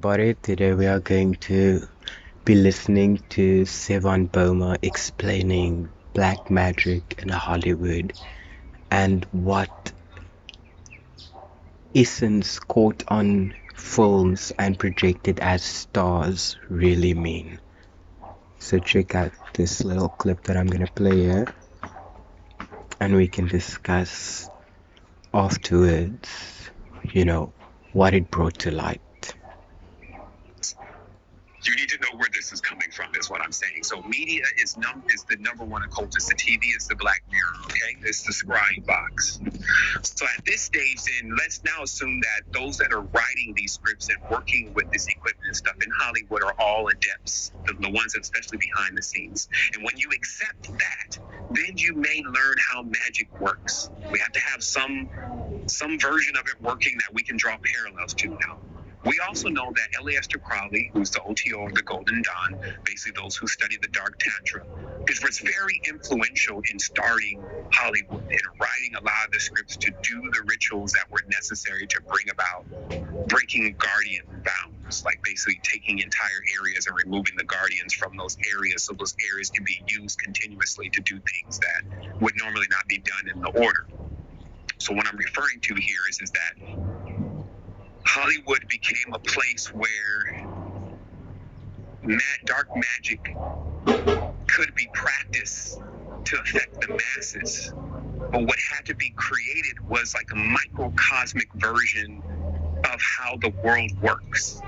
Body. Today we are going to be listening to Sevan Boma explaining black magic in Hollywood and what essence caught on films and projected as stars really mean. So check out this little clip that I'm going to play here and we can discuss afterwards, what it brought to light. You need to know where this is coming from, is what I'm saying. So media is the number one occultist. The TV is the Black Mirror, okay? It's the scribe box. So at this stage, then, let's now assume that those that are writing these scripts and working with this equipment and stuff in Hollywood are all adepts, the ones that especially behind the scenes. And when you accept that, then you may learn how magic works. We have to have some version of it working that we can draw parallels to now. We also know that Aleister Crowley, who's the OTO of the Golden Dawn, basically those who study the Dark Tantra, was very influential in starting Hollywood and writing a lot of the scripts to do the rituals that were necessary to bring about breaking guardian bounds, like basically taking entire areas and removing the guardians from those areas so those areas can be used continuously to do things that would normally not be done in the order. So what I'm referring to here is that Hollywood became a place where dark magic could be practiced to affect the masses. But what had to be created was like a microcosmic version of how the world works.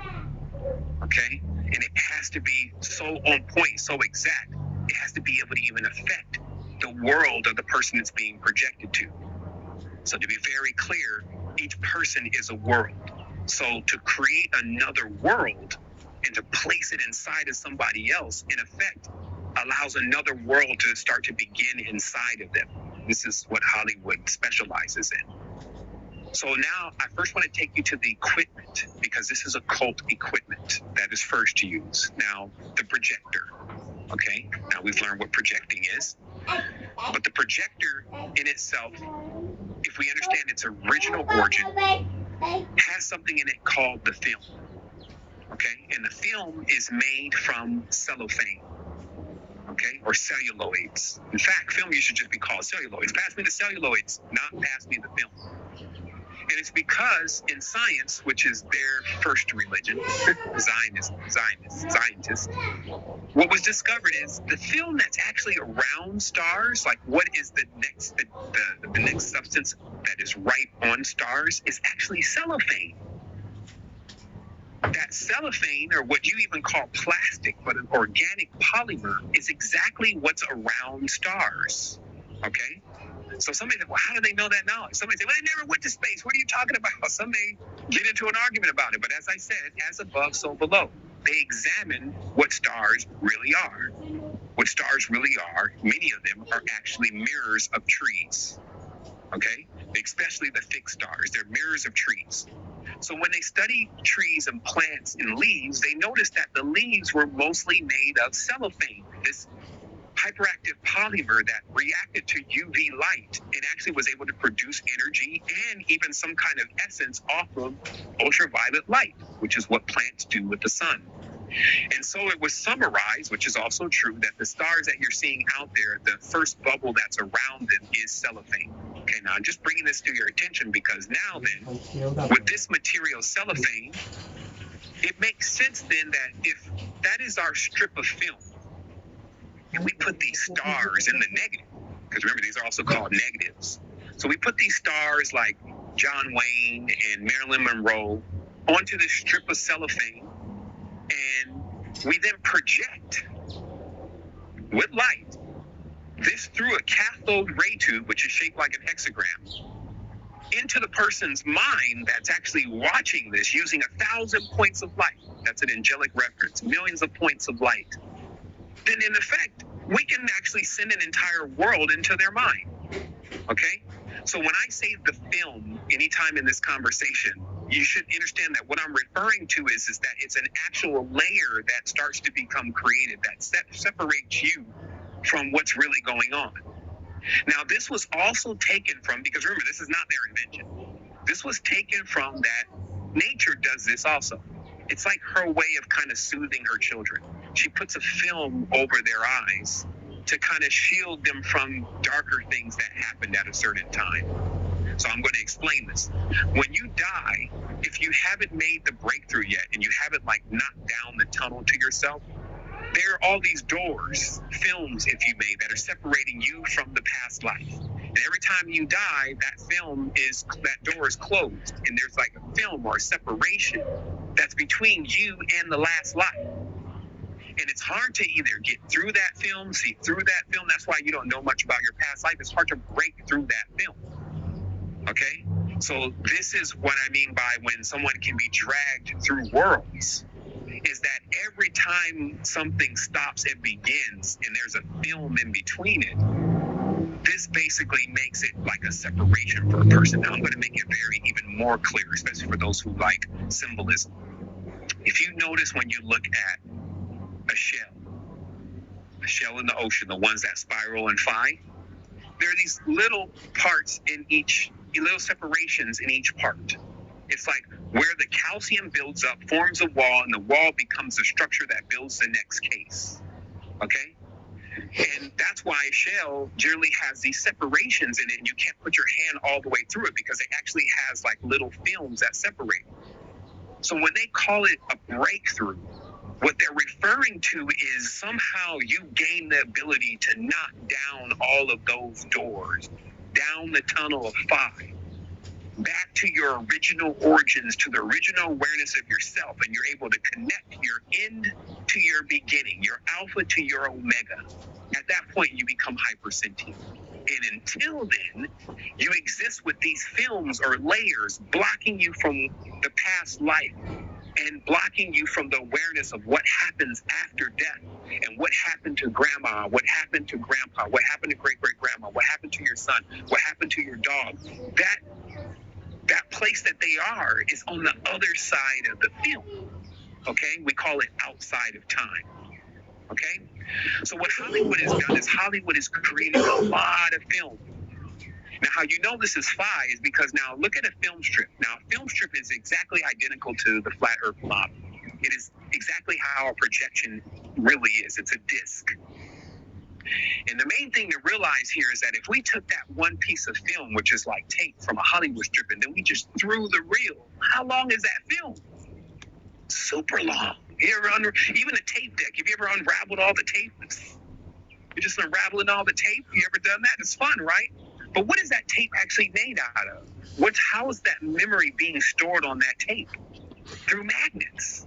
Okay? And it has to be so on point, so exact. It has to be able to even affect the world of the person it's being projected to. So to be very clear, each person is a world. So to create another world and to place it inside of somebody else, in effect, allows another world to start to begin inside of them. This is what Hollywood specializes in. So now I first want to take you to the equipment, because this is occult equipment that is first to use. Now, the projector. Okay, now we've learned what projecting is. But the projector in itself, if we understand its original origin, has something in it called the film. Okay, and the film is made from cellophane, okay, or celluloids. In fact, film used to just be called celluloids. Pass me the celluloids, not pass me the film. And it's because in science, which is their first religion, Zionists, what was discovered is the film that's actually around stars, like what is the next substance that is right on stars, is actually cellophane. That cellophane, or what you even call plastic, but an organic polymer, is exactly what's around stars. Okay? So somebody said, well, how do they know that knowledge? Somebody said, well, they never went to space. What are you talking about? Some may get into an argument about it. But as I said, as above, so below. They examine what stars really are. What stars really are, many of them are actually mirrors of trees. Okay? Especially the fixed stars. They're mirrors of trees. So when they study trees and plants and leaves, they noticed that the leaves were mostly made of cellophane, this hyperactive polymer that reacted to UV light and actually was able to produce energy and even some kind of essence off of ultraviolet light, which is what plants do with the sun. And so it was summarized, which is also true, that the stars that you're seeing out there, the first bubble that's around them is cellophane. Okay, now I'm just bringing this to your attention because now then, with this material cellophane, it makes sense then that if that is our strip of film, and we put these stars in the negative, because remember, these are also called negatives. So we put these stars like John Wayne and Marilyn Monroe onto this strip of cellophane, and we then project with light this through a cathode ray tube, which is shaped like an hexagram, into the person's mind that's actually watching this using 1,000 points of light. That's an angelic reference, millions of points of light. Then in effect, we can actually send an entire world into their mind. Okay? So when I say the film, anytime in this conversation, you should understand that what I'm referring to is that it's an actual layer that starts to become created that separates you from what's really going on. Now, this was also taken from, because remember, this is not their invention. This was taken from that nature does this also. It's like her way of kind of soothing her children. She puts a film over their eyes to kind of shield them from darker things that happened at a certain time. So I'm going to explain this. When you die, if you haven't made the breakthrough yet and you haven't like knocked down the tunnel to yourself, there are all these doors, films, if you may, that are separating you from the past life. And every time you die, that door is closed, and there's like a film or a separation that's between you and the last life. And it's hard to either get through that film, see through that film. That's why you don't know much about your past life. It's hard to break through that film. Okay? So this is what I mean by when someone can be dragged through worlds, is that every time something stops and begins and there's a film in between it, this basically makes it like a separation for a person. Now I'm going to make it even more clear, especially for those who like symbolism. If you notice when you look at a shell in the ocean, the ones that spiral and fly, there are these little parts in each, little separations in each part. It's like where the calcium builds up, forms a wall, and the wall becomes the structure that builds the next case. Okay? And that's why a shell generally has these separations in it, and you can't put your hand all the way through it because it actually has like little films that separate. So when they call it a breakthrough, what they're referring to is somehow you gain the ability to knock down all of those doors, down the tunnel of fire, back to your original origins, to the original awareness of yourself, and you're able to connect your end to your beginning, your alpha to your omega. At that point, you become hypersentient. And until then, you exist with these films or layers blocking you from the past life and blocking you from the awareness of what happens after death and what happened to grandma, what happened to grandpa, what happened to great-great-grandma, what happened to your son, what happened to your dog. That place that they are is on the other side of the film, okay? We call it outside of time, okay? So what Hollywood has done is Hollywood is creating a lot of film. Now, how you know this is phi is because now look at a film strip. Now, a film strip is exactly identical to the flat earth model. It is exactly how a projection really is. It's a disc. And the main thing to realize here is that if we took that one piece of film, which is like tape from a Hollywood strip, and then we just threw the reel, how long is that film? Super long. Even a tape deck, have you ever unraveled all the tape? You're just unraveling all the tape? You ever done that? It's fun, right? But what is that tape actually made out of? How is that memory being stored on that tape? Through magnets,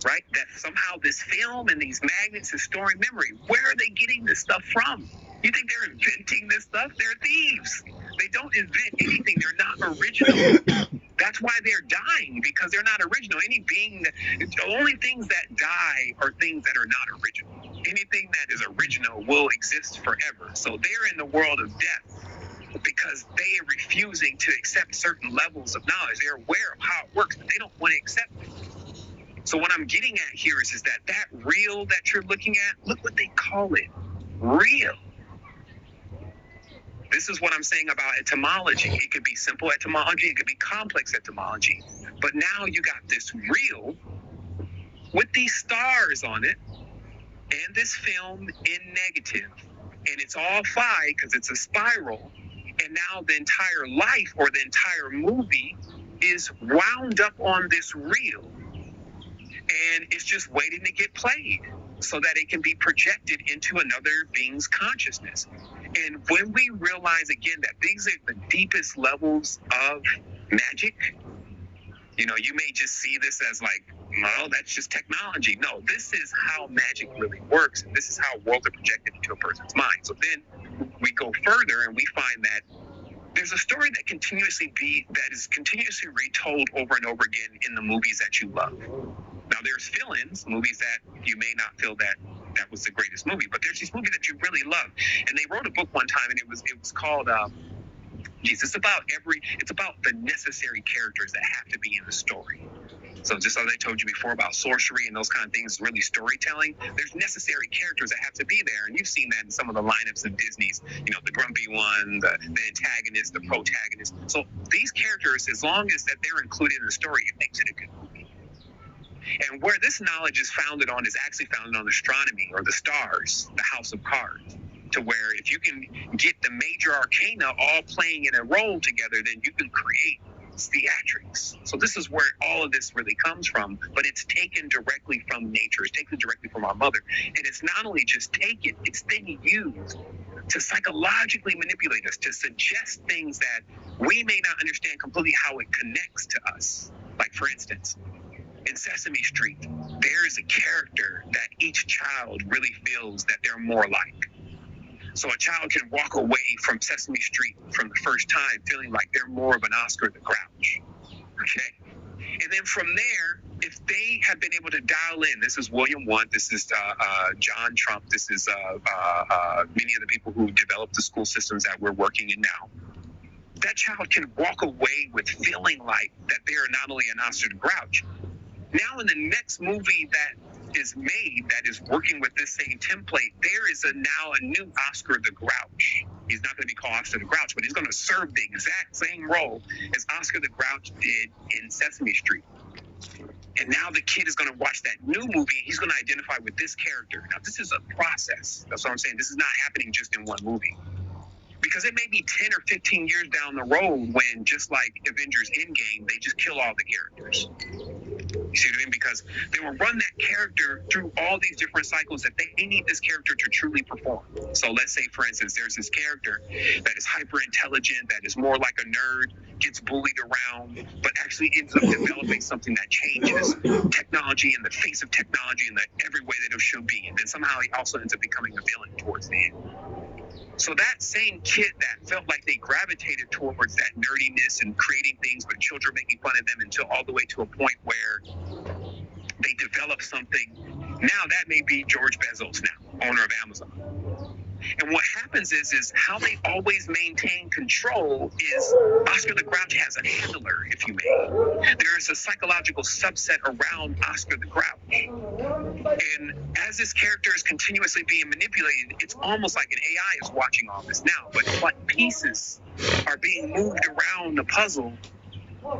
right? That somehow this film and these magnets is storing memory. Where are they getting this stuff from? You think they're inventing this stuff? They're thieves. They don't invent anything. They're not original. That's why they're dying, because they're not original. The only things that die are things that are not original. Anything that is original will exist forever. So they're in the world of death because they are refusing to accept certain levels of knowledge. They're aware of how it works, but they don't want to accept it. So what I'm getting at here is that real that you're looking at, look what they call it, real. This is what I'm saying about etymology. It could be simple etymology, it could be complex etymology. But now you got this real with these stars on it and this film in negative. And it's all phi because it's a spiral. And now the entire life or the entire movie is wound up on this reel. And it's just waiting to get played so that it can be projected into another being's consciousness. And when we realize again that these are the deepest levels of magic, you may just see this as like, well, that's just technology. No, this is how magic really works. And this is how worlds are projected into a person's mind. So then we go further and we find that there's a story that is continuously retold over and over again in the movies that you love. Now, there's fill-ins, movies that you may not feel that was the greatest movie, but there's these movies that you really love. And they wrote a book one time, and it was called, it's about the necessary characters that have to be in the story. So just as I told you before about sorcery and those kind of things, really storytelling, there's necessary characters that have to be there. And you've seen that in some of the lineups of Disney's, the grumpy one, the antagonist, the protagonist. So these characters, as long as that they're included in the story, it makes it a good movie. And where this knowledge is founded on is actually founded on astronomy, or the stars, the house of cards. To where if you can get the major arcana all playing in a role together, then you can create theatrics. So this is where all of this really comes from, but it's taken directly from nature. It's taken directly from our mother. And it's not only just taken, it's then used to psychologically manipulate us, to suggest things that we may not understand completely how it connects to us. Like, for instance, in Sesame Street, there is a character that each child really feels that they're more like. So a child can walk away from Sesame Street from the first time feeling like they're more of an Oscar the Grouch. Okay? And then from there, if they have been able to dial in, this is William Wundt, this is John Trump, this is many of the people who developed the school systems that we're working in now, that child can walk away with feeling like that they are not only an Oscar the Grouch. Now in the next movie that is made that is working with this same template, there is now a new Oscar the Grouch. He's not going to be called Oscar the Grouch, but he's going to serve the exact same role as Oscar the Grouch did in Sesame Street. And now the kid is going to watch that new movie and he's going to identify with this character. Now, this is a process. That's what I'm saying. This is not happening just in one movie. Because it may be 10 or 15 years down the road when, just like Avengers Endgame, they just kill all the characters. You see what I mean? Because they will run that character through all these different cycles that they need this character to truly perform. So let's say, for instance, there's this character that is hyper intelligent, that is more like a nerd, gets bullied around, but actually ends up developing something that changes technology in the face of technology in every way that it should be. And then somehow he also ends up becoming a villain towards the end. So that same kid that felt like they gravitated towards that nerdiness and creating things with children making fun of them until all the way to a point where they develop something. Now that may be George Bezos now, owner of Amazon. And what happens is how they always maintain control is Oscar the Grouch has a handler, if you may. There is a psychological subset around Oscar the Grouch. And as this character is continuously being manipulated, it's almost like an AI is watching all this now. But what pieces are being moved around the puzzle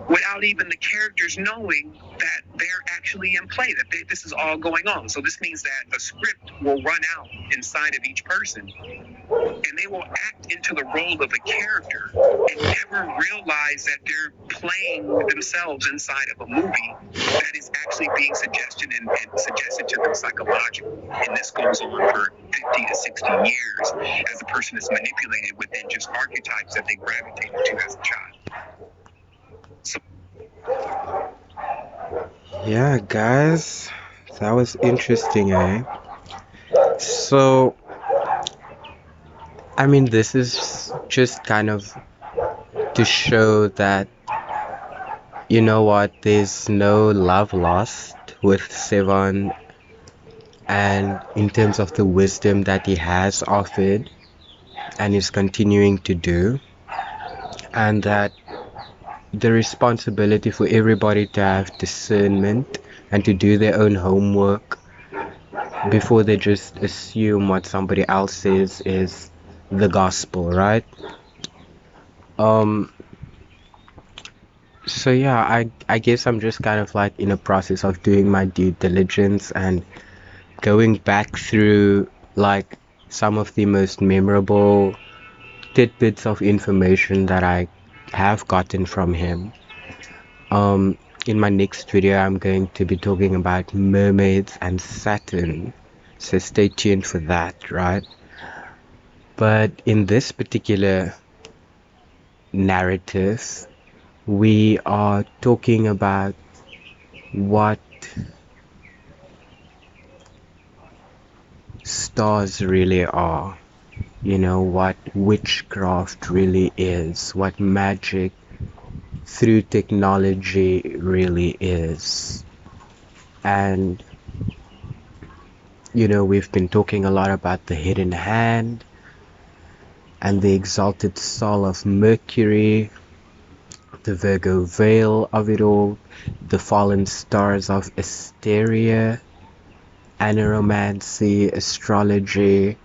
without even the characters knowing that they're actually in play, that this is all going on. So this means that a script will run out inside of each person, and they will act into the role of a character and never realize that they're playing themselves inside of a movie that is actually being suggested and suggested to them psychologically. And this goes on for 50 to 60 years as a person is manipulated within just archetypes that they gravitated to as a child. Yeah, guys, that was interesting, eh? So, I mean, this is just kind of to show that, you know what, there's no love lost with Sevan, and in terms of the wisdom that he has offered and is continuing to do, and that the responsibility for everybody to have discernment and to do their own homework before they just assume what somebody else says is the gospel, right? So yeah, I guess I'm just kind of like in a process of doing my due diligence and going back through like some of the most memorable tidbits of information that I have gotten from him. In my next video, I'm going to be talking about mermaids and Saturn, so stay tuned for that, right? But in this particular narrative, we are talking about what stars really are, you know, what witchcraft really is, what magic through technology really is. And you know, we've been talking a lot about the hidden hand and the exalted soul of Mercury, the Virgo veil of it all, the fallen stars of Asteria, aneromancy, astrology,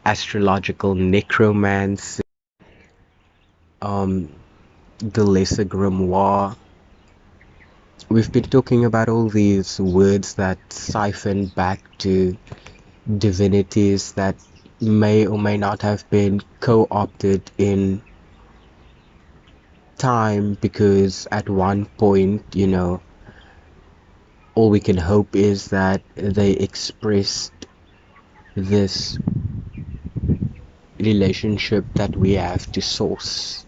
astrological necromancy, the lesser grimoire, we've been talking about all these words that siphon back to divinities that may or may not have been co-opted in time, because at one point, all we can hope is that they expressed this relationship that we have to source,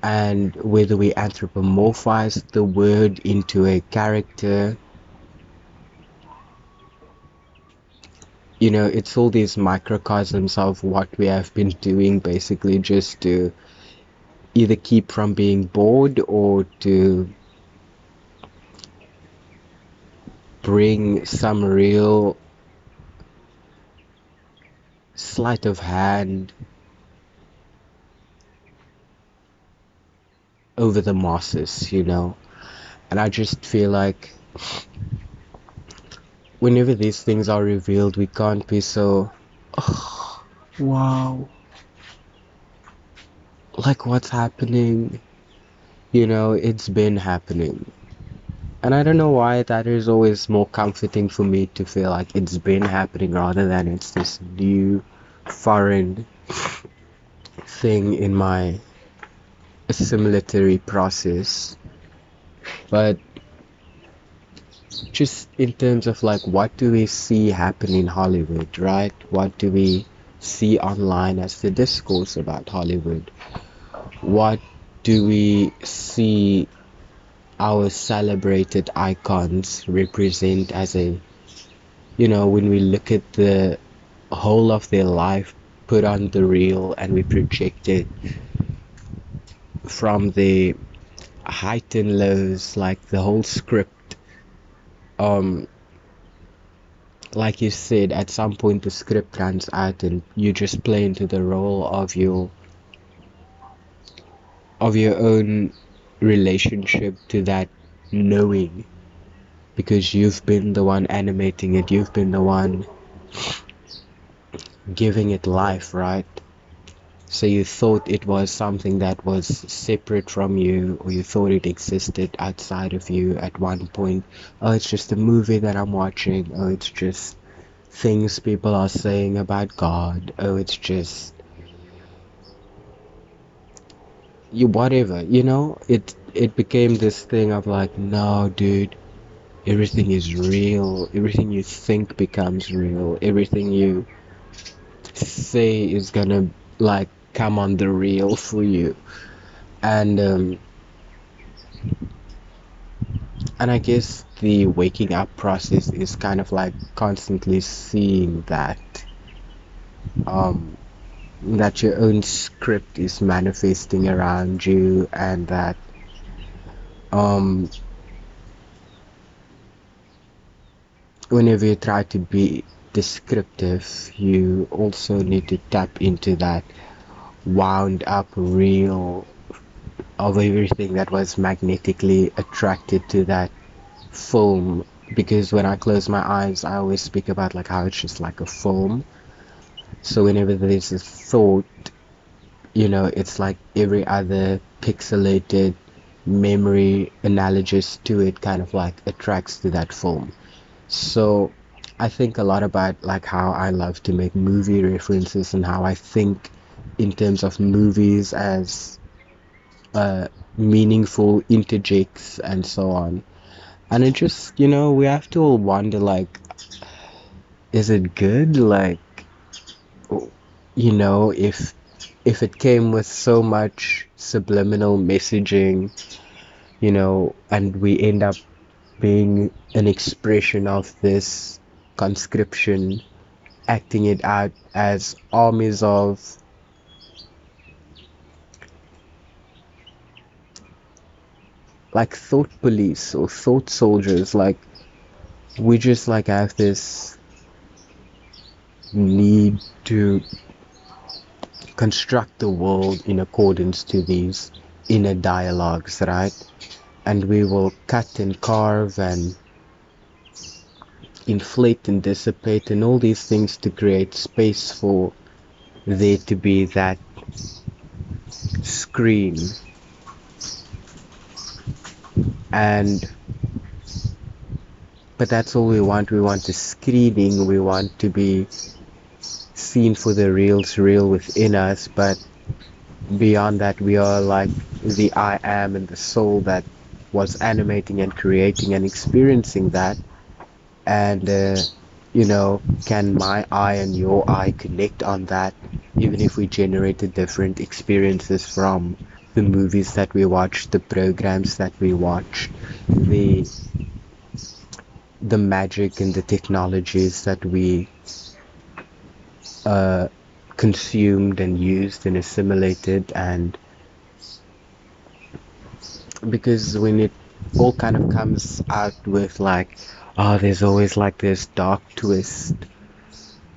and whether we anthropomorphize the word into a character, it's all these microcosms of what we have been doing, basically just to either keep from being bored or to bring some real sleight of hand over the masses. And I just feel like whenever these things are revealed, we can't be so, oh, wow, like what's happening? It's been happening. And I don't know why that is always more comforting for me to feel like it's been happening rather than it's this new foreign thing in my assimilatory process. But just in terms of like, what do we see happen in Hollywood, right? What do we see online as the discourse about Hollywood? What do we see our celebrated icons represent as when we look at the whole of their life put on the reel and we project it from the heightened lows, like the whole script, um, like you said, at some point the script runs out and you just play into the role of your own relationship to that knowing, because you've been the one animating it, you've been the one giving it life, right? So you thought it was something that was separate from you, or you thought it existed outside of you at one point. Oh, it's just a movie that I'm watching. Oh, it's just things people are saying about God. Oh, it's just you whatever, it became this thing of like, no, dude, everything is real. Everything you think becomes real. Everything you say is gonna like come on the reel for you. And I guess the waking up process is kind of like constantly seeing um that your own script is manifesting around you, and that um whenever you try to be descriptive, you also need to tap into that wound up reel of everything that was magnetically attracted to that film. Because when I close my eyes, I always speak about like how it's just like a film. So whenever there's a thought, it's like every other pixelated memory analogous to it kind of like attracts to that film. So I think a lot about like how I love to make movie references and how I think in terms of movies as meaningful interjects and so on. And it just, we have to all wonder like, is it good? Like, if it came with so much subliminal messaging, and we end up being an expression of this conscription, acting it out as armies of like thought police or thought soldiers. Like, we just like have this need to construct the world in accordance to these inner dialogues, right? And we will cut and carve and inflate and dissipate and all these things to create space for there to be that screen And but that's all we want. We want a screening. We want to be seen for the real within us. But beyond that, we are like the I am and the soul that was animating and creating and experiencing that. And can my eye and your eye connect on that, even if we generated different experiences from the movies that we watch, the programs that we watch, the the magic and the technologies that we uh, consumed and used and assimilated. And because when it all kind of comes out with like, oh, there's always like this dark twist.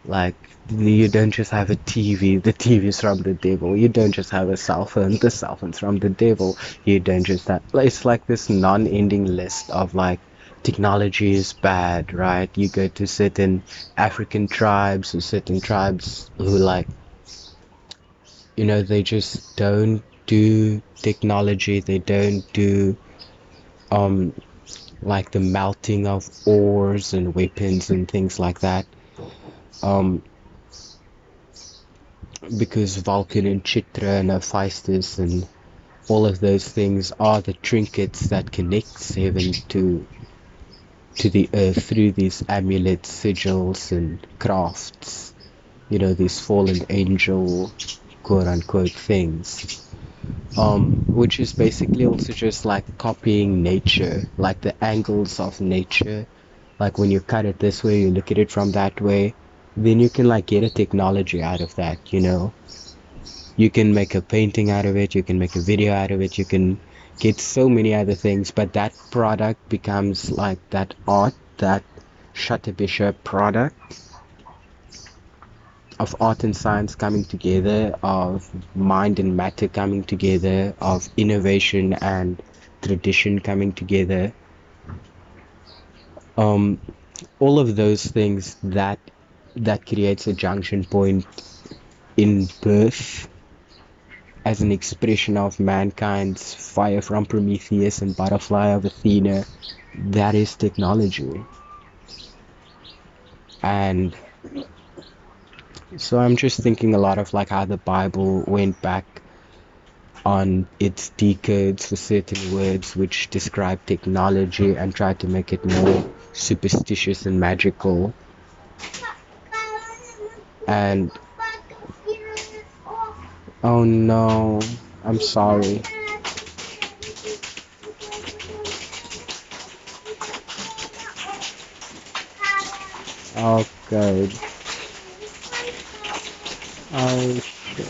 Like, you don't just have a TV, the TV's from the devil. You don't just have a cell phone, the cell phone's from the devil. You don't just have, it's like this non-ending list of like, technology is bad, right? You go to certain African tribes or certain tribes who like, they just don't do technology. They don't do, um, like the melting of ores and weapons and things like that. Um, because Vulcan and Chitra and Hephaestus and all of those things are the trinkets that connects heaven to the earth through these amulets, sigils, and crafts. These fallen angel, quote unquote, things. Which is basically also just like copying nature, like the angles of nature. Like when you cut it this way, you look at it from that way, then you can like get a technology out of that. You can make a painting out of it, you can make a video out of it, you can get so many other things, but that product becomes like that art, that Shatterbisher product of art and science coming together, of mind and matter coming together, of innovation and tradition coming together. Um, all of those things that creates a junction point in birth as an expression of mankind's fire from Prometheus and butterfly of Athena. That is technology. And so I'm just thinking a lot of like how the Bible went back on its decodes for certain words which describe technology and tried to make it more superstitious and magical. And oh no, I'm sorry. Oh good. Oh shit.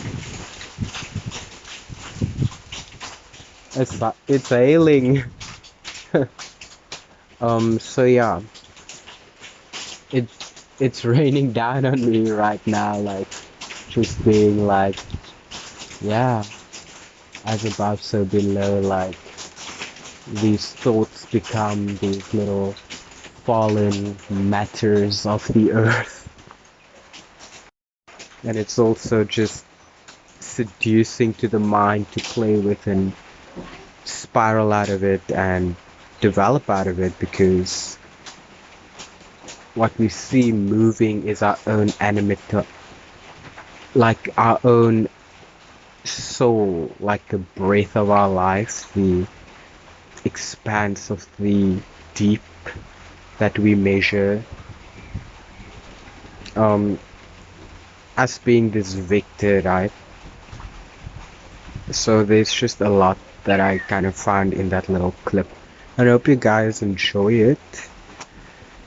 It's ailing. So yeah, it it's raining down on me right now, like just being like, yeah, as above so below, like these thoughts become these little fallen matters of the earth. And it's also just seducing to the mind to play with and spiral out of it and develop out of it, because what we see moving is our own animate, like our own soul, like the breath of our life, the expanse of the deep that we measure. Us being this vector, right? So there's just a lot that I kind of found in that little clip. I hope you guys enjoy it,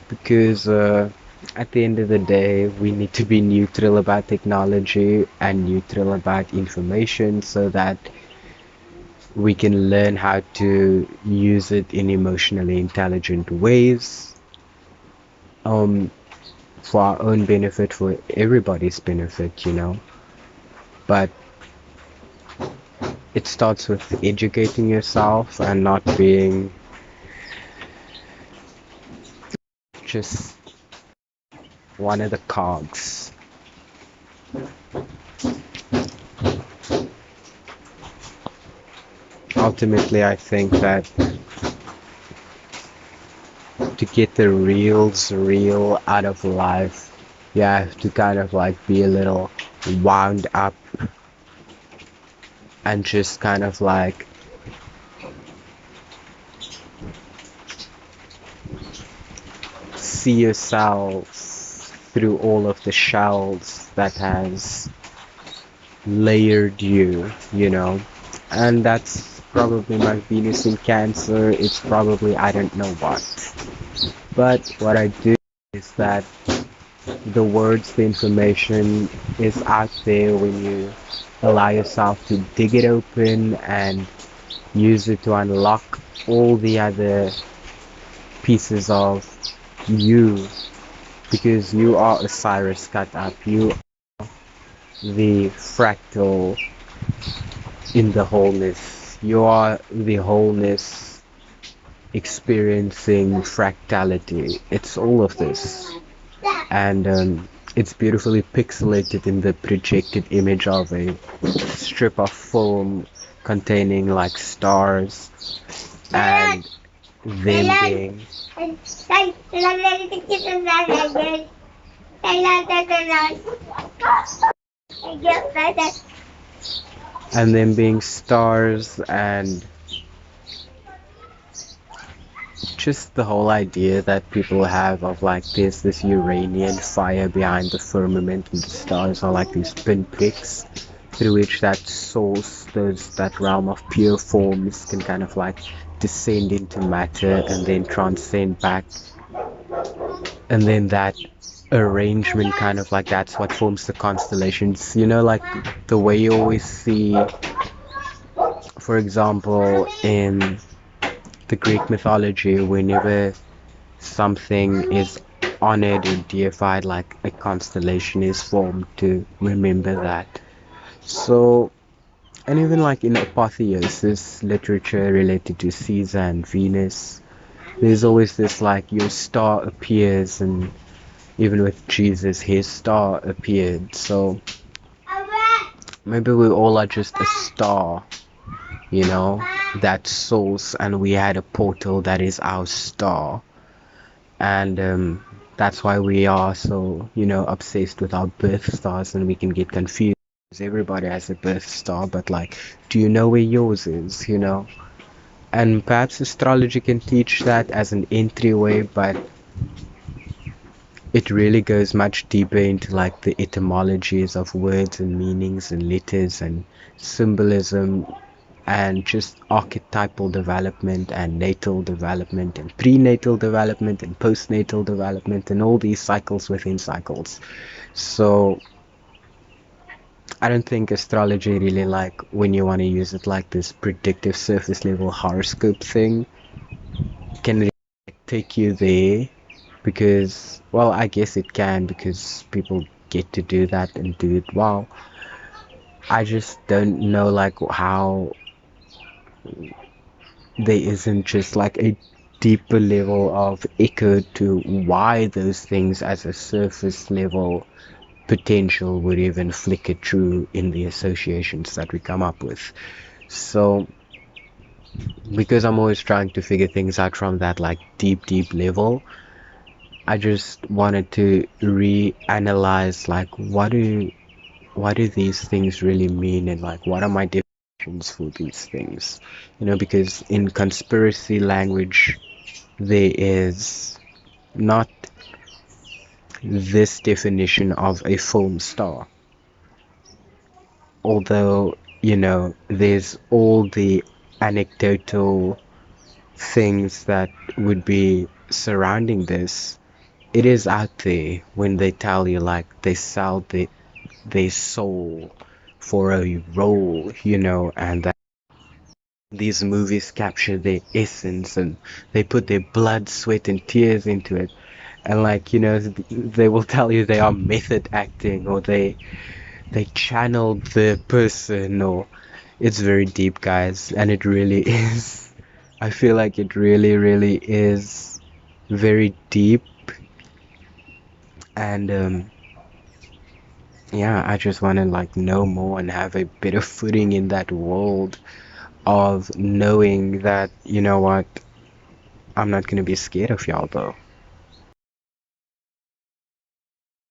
because at the end of the day, we need to be neutral about technology and neutral about information so that we can learn how to use it in emotionally intelligent ways, for our own benefit, for everybody's benefit. But it starts with educating yourself and not being just one of the cogs. Ultimately, I think that to get the real out of life, you have to kind of like be a little wound up and just kind of like see yourself through all of the shells that has layered you, you know. And that's probably my Venus in Cancer. It's probably I don't know what. But what I do is that the words, the information is out there when you allow yourself to dig it open and use it to unlock all the other pieces of you, because you are Osiris cut up. You are the fractal in the wholeness. You are the wholeness experiencing fractality. It's all of this. And it's beautifully pixelated in the projected image of a strip of film containing like stars and them being stars, and just the whole idea that people have of like there's this Uranian fire behind the firmament and the stars are like these pinpricks through which that source, that realm of pure forms can kind of like descend into matter and then transcend back, and then that arrangement kind of like that's what forms the constellations, you know, like the way you always see, for example, in the Greek mythology, whenever something is honored or deified, like a constellation is formed to remember that. So, and even like in apotheosis literature related to Caesar and Venus, there's always this like your star appears, and even with Jesus, his star appeared. So maybe we all are just a star, you know, that source, and we had a portal that is our star. And that's why we are so, you know, obsessed with our birth stars, and we can get confused. Everybody has a birth star, but like, do you know where yours is, you know? And perhaps astrology can teach that as an entryway, but it really goes much deeper into like the etymologies of words and meanings and letters and symbolism and just archetypal development and natal development and prenatal development and postnatal development and all these cycles within cycles. So I don't think astrology really, like when you want to use it like this predictive surface level horoscope thing, can really take you there, because, well, I guess it can, because people get to do that and do it well. I just don't know like how there isn't just like a deeper level of echo to why those things as a surface level potential would even flicker true in the associations that we come up with. So because I'm always trying to figure things out from that like deep level, I just wanted to reanalyze like what do these things really mean, and like what are my definitions for these things, you know, because in conspiracy language there is not this definition of a film star, although, you know, there's all the anecdotal things that would be surrounding this. It is out there when they tell you like they sell their soul for a role, you know, and that these movies capture their essence and they put their blood, sweat and tears into it. And like, you know, they will tell you they are method acting, or they channeled the person, or it's very deep, guys, and it really is. I feel like it really is very deep. And yeah, I just want to like know more and have a bit of footing in that world of knowing that, you know what, I'm not gonna be scared of y'all though.